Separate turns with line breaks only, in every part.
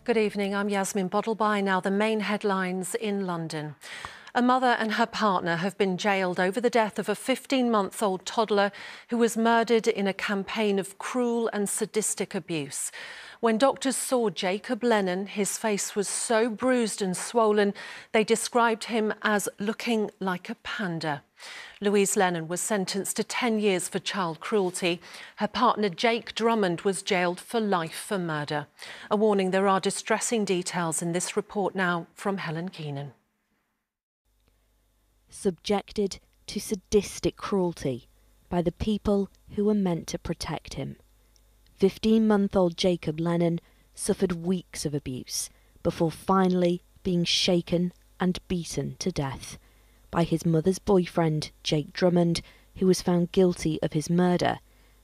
Good evening, I'm Yasmin. Bodalbhai. Now the main headlines in London. A mother and her partner have been jailed over the death of a 15-month-old toddler who was murdered in a campaign of cruel and sadistic abuse. When doctors saw Jacob Lennon, his face was so bruised and swollen, they described him as looking like a panda. Louise Lennon was sentenced to 10 years for child cruelty. Her partner Jake Drummond was jailed for life for murder. A warning, there are distressing details in this report now from Helen Keenan.
Subjected to sadistic cruelty by the people who were meant to protect him. 15-month-old Jacob Lennon suffered weeks of abuse before finally being shaken and beaten to death by his mother's boyfriend, Jake Drummond, who was found guilty of his murder,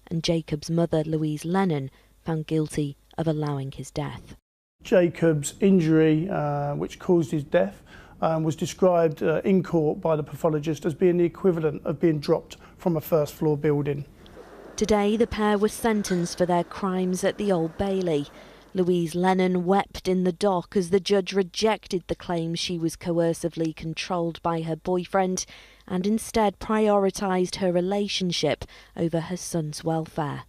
and Jacob's mother, Louise Lennon, found guilty of allowing his death.
Jacob's injury, which caused his death, was described in court by the pathologist as being the equivalent of being dropped from a first-floor building.
Today, the pair were sentenced for their crimes at the Old Bailey. Louise Lennon wept in the dock as the judge rejected the claim she was coercively controlled by her boyfriend and instead prioritised her relationship over her son's welfare.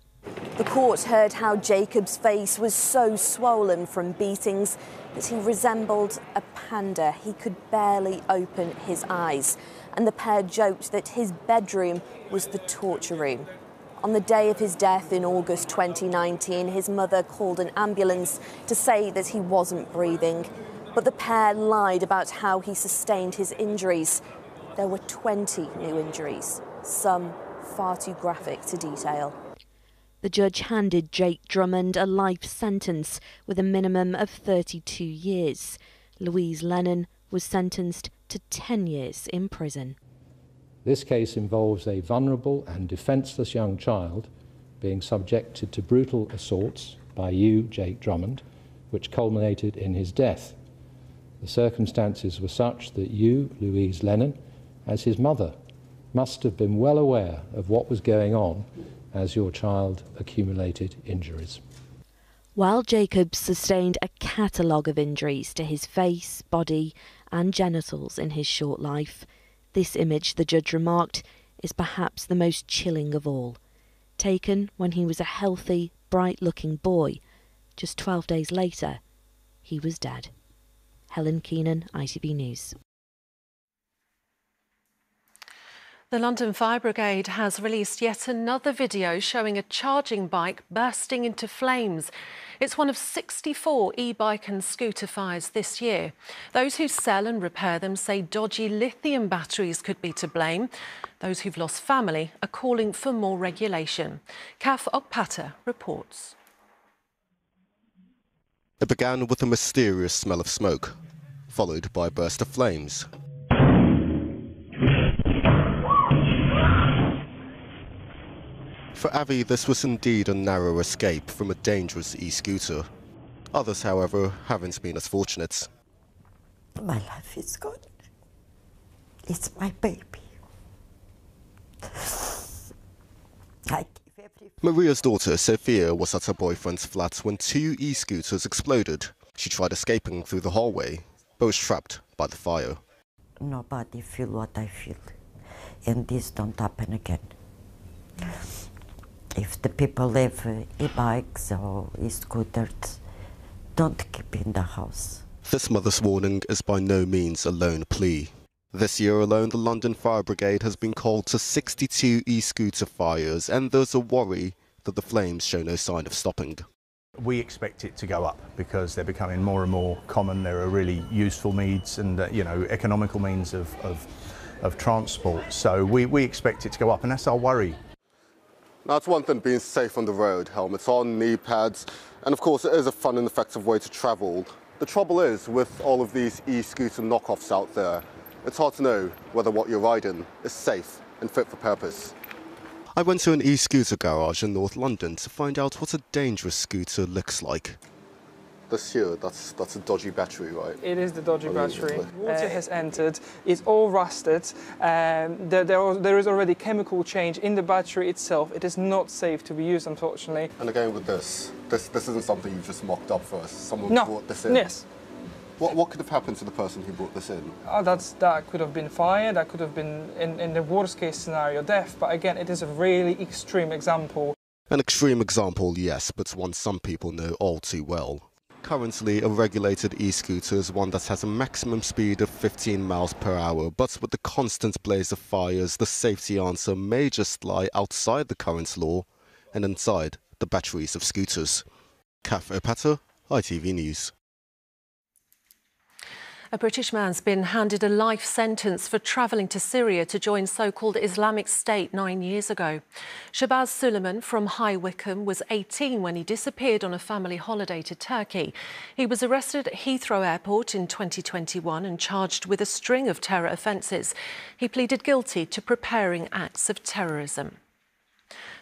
The court heard how Jacob's face was so swollen from beatings that he resembled a panda. He could barely open his eyes. And the pair joked that his bedroom was the torture room. On the day of his death in August 2019, his mother called an ambulance to say that he wasn't breathing. But the pair lied about how he sustained his injuries. There were 20 new injuries, some far too graphic to detail.
The judge handed Jake Drummond a life sentence with a minimum of 32 years. Louise Lennon was sentenced to 10 years in prison.
This case involves a vulnerable and defenceless young child being subjected to brutal assaults by you, Jake Drummond, which culminated in his death. The circumstances were such that you, Louise Lennon, as his mother, must have been well aware of what was going on as your child accumulated injuries.
While Jacob sustained a catalogue of injuries to his face, body and genitals in his short life, this image, the judge remarked, is perhaps the most chilling of all. Taken when he was a healthy, bright-looking boy, just 12 days later, he was dead. Helen Keenan, ITV News.
The London Fire Brigade has released yet another video showing a charging bike bursting into flames. It's one of 64 e-bike and scooter fires this year. Those who sell and repair them say dodgy lithium batteries could be to blame. Those who've lost family are calling for more regulation. Kaf Okpata reports.
It began with a mysterious smell of smoke, followed by a burst of flames. For Avi, this was indeed a narrow escape from a dangerous e-scooter. Others, however, haven't been as fortunate.
My life is gone. It's my baby.
Maria's daughter, Sophia, was at her boyfriend's flat when two e-scooters exploded. She tried escaping through the hallway, but was trapped by the fire.
Nobody feel what I feel, and this don't happen again. If the people have e-bikes or e-scooters, don't keep in the house.
This mother's warning is by no means a lone plea. This year alone, the London Fire Brigade has been called to 62 e-scooter fires, and there's a worry that the flames show no sign of stopping.
We expect it to go up because they're becoming more and more common. They're a really useful means and economical means of transport. So we expect it to go up, and that's our worry.
Now, it's one thing being safe on the road, helmets on, knee pads, and of course it is a fun and effective way to travel. The trouble is, with all of these e-scooter knockoffs out there, it's hard to know whether what you're riding is safe and fit for purpose. I went to an e-scooter garage in North London to find out what a dangerous scooter looks like. this here, that's a dodgy battery, right?
It is the dodgy battery. Water has entered, it's all rusted, there is already chemical change in the battery itself. It is not safe to be used, unfortunately.
And again with this isn't something you've just mocked up for us. Someone brought this in.
Yes.
What could have happened to the person who brought this in?
That could have been fire, that could have been, in the worst case scenario, death. But again, it is a really extreme example.
An extreme example, yes, but one some people know all too well. Currently, a regulated e-scooter is one that has a maximum speed of 15 miles per hour, but with the constant blaze of fires, the safety answer may just lie outside the current law and inside the batteries of scooters. Kath Opata, ITV News.
A British man's been handed a life sentence for travelling to Syria to join so-called Islamic State 9 years ago. Shabazz Suleiman from High Wycombe was 18 when he disappeared on a family holiday to Turkey. He was arrested at Heathrow Airport in 2021 and charged with a string of terror offences. He pleaded guilty to preparing acts of terrorism.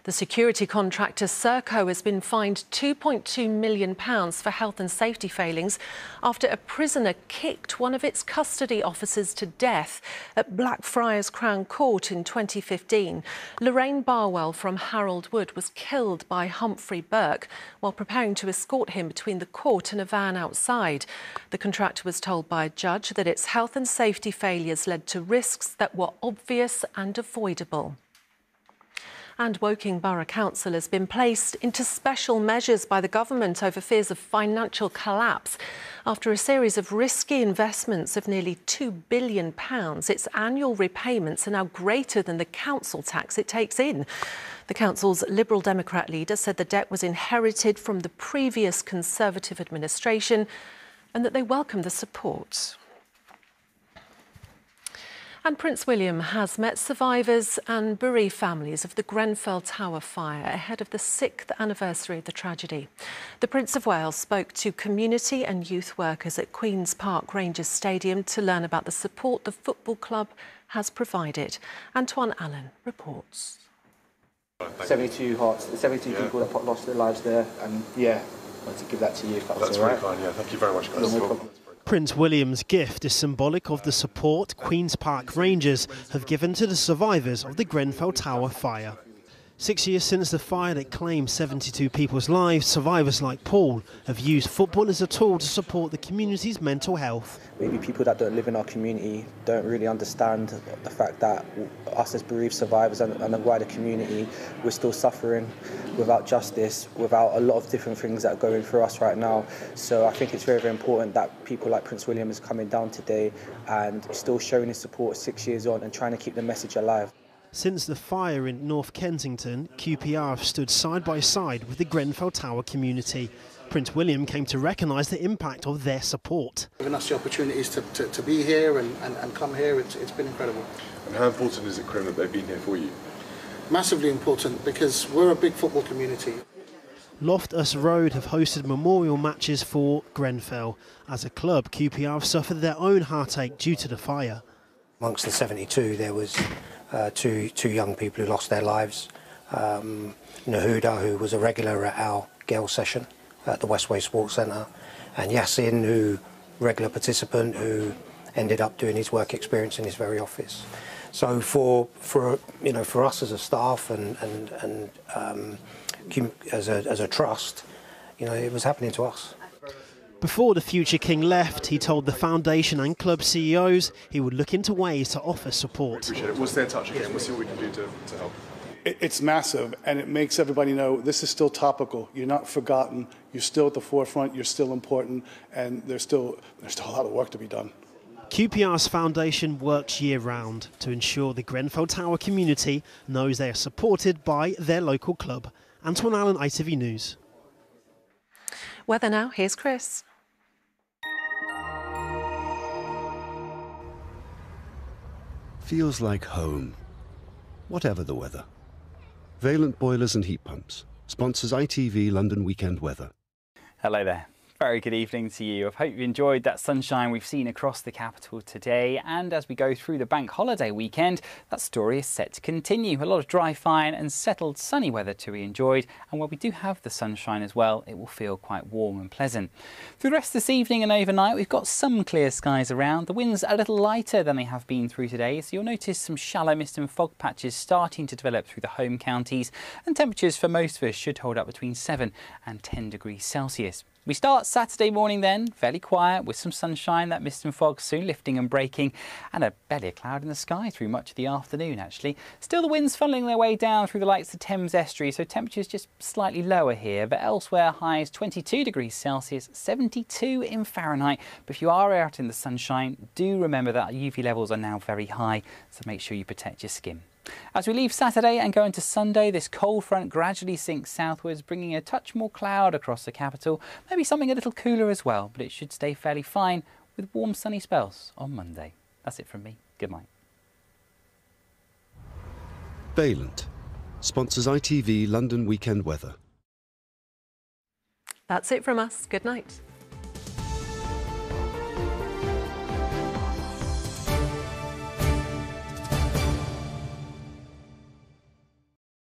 The security contractor Serco has been fined £2.2 million for health and safety failings after a prisoner kicked one of its custody officers to death at Blackfriars Crown Court in 2015. Lorraine Barwell from Harold Wood was killed by Humphrey Burke while preparing to escort him between the court and a van outside. The contractor was told by a judge that its health and safety failures led to risks that were obvious and avoidable. And Woking Borough Council has been placed into special measures by the government over fears of financial collapse after a series of risky investments of nearly £2 billion. Its annual repayments are now greater than the council tax it takes in. The council's Liberal Democrat leader said the debt was inherited from the previous Conservative administration and that they welcome the support. And Prince William has met survivors and bereaved families of the Grenfell Tower fire ahead of the 6th anniversary of the tragedy. The Prince of Wales spoke to community and youth workers at Queen's Park Rangers Stadium to learn about the support the football club has provided. Antoine Allen reports.
72 hearts, 72 people that lost their lives there, and I wanted to give that to you if that was all right.
That's very kind, thank you very much, guys.
No problem.
Prince William's gift is symbolic of the support Queen's Park Rangers have given to the survivors of the Grenfell Tower fire. 6 years since the fire that claimed 72 people's lives, survivors like Paul have used football as a tool to support the community's mental health.
Maybe people that don't live in our community don't really understand the fact that us as bereaved survivors and the wider community, we're still suffering without justice, without a lot of different things that are going through us right now. So I think it's very, very important that people like Prince William is coming down today and still showing his support 6 years on and trying to keep the message alive.
Since the fire in North Kensington, QPR have stood side by side with the Grenfell Tower community. Prince William came to recognise the impact of their support.
Giving us the opportunities to be here and come here, it's been incredible.
And how important is it, Krim, that they've been here for you?
Massively important, because we're a big football community.
Loftus Road have hosted memorial matches for Grenfell. As a club, QPR have suffered their own heartache due to the fire.
Amongst the 72, there was two young people who lost their lives. Nahuda, who was a regular at our Gale session at the Westway Sports Centre, and Yasmin, who regular participant who ended up doing his work experience in his very office. So for us as a staff and as a trust, it was happening to us.
Before the future king left, he told the foundation and club CEOs he would look into ways to offer support.
Appreciate it. We'll stay in touch again. We'll see what we can do to help.
It's massive, and it makes everybody know this is still topical. You're not forgotten. You're still at the forefront. You're still important, and there's still a lot of work to be done.
QPR's foundation works year-round to ensure the Grenfell Tower community knows they are supported by their local club. Antoine Allen, ITV News.
Weather now, here's Chris.
Feels like home, whatever the weather. Valent Boilers and Heat Pumps sponsors ITV London Weekend Weather.
Hello there. Very good evening to you. I hope you enjoyed that sunshine we've seen across the capital today. And as we go through the bank holiday weekend, that story is set to continue. A lot of dry, fine and settled sunny weather to be enjoyed. And while we do have the sunshine as well, it will feel quite warm and pleasant. Through the rest of this evening and overnight, we've got some clear skies around. The winds are a little lighter than they have been through today, so you'll notice some shallow mist and fog patches starting to develop through the home counties. And temperatures for most of us should hold up between 7 and 10 degrees Celsius. We start Saturday morning then, fairly quiet with some sunshine, that mist and fog soon lifting and breaking, and barely a cloud in the sky through much of the afternoon actually. Still the winds funneling their way down through the likes of the Thames estuary, so temperatures just slightly lower here, but elsewhere highs 22 degrees Celsius, 72 in Fahrenheit. But if you are out in the sunshine, do remember that UV levels are now very high, so make sure you protect your skin. As we leave Saturday and go into Sunday, this cold front gradually sinks southwards, bringing a touch more cloud across the capital, maybe something a little cooler as well, but it should stay fairly fine with warm sunny spells on Monday. That's it from me. Good night.
Valent sponsors ITV London Weekend Weather.
That's it from us. Good night.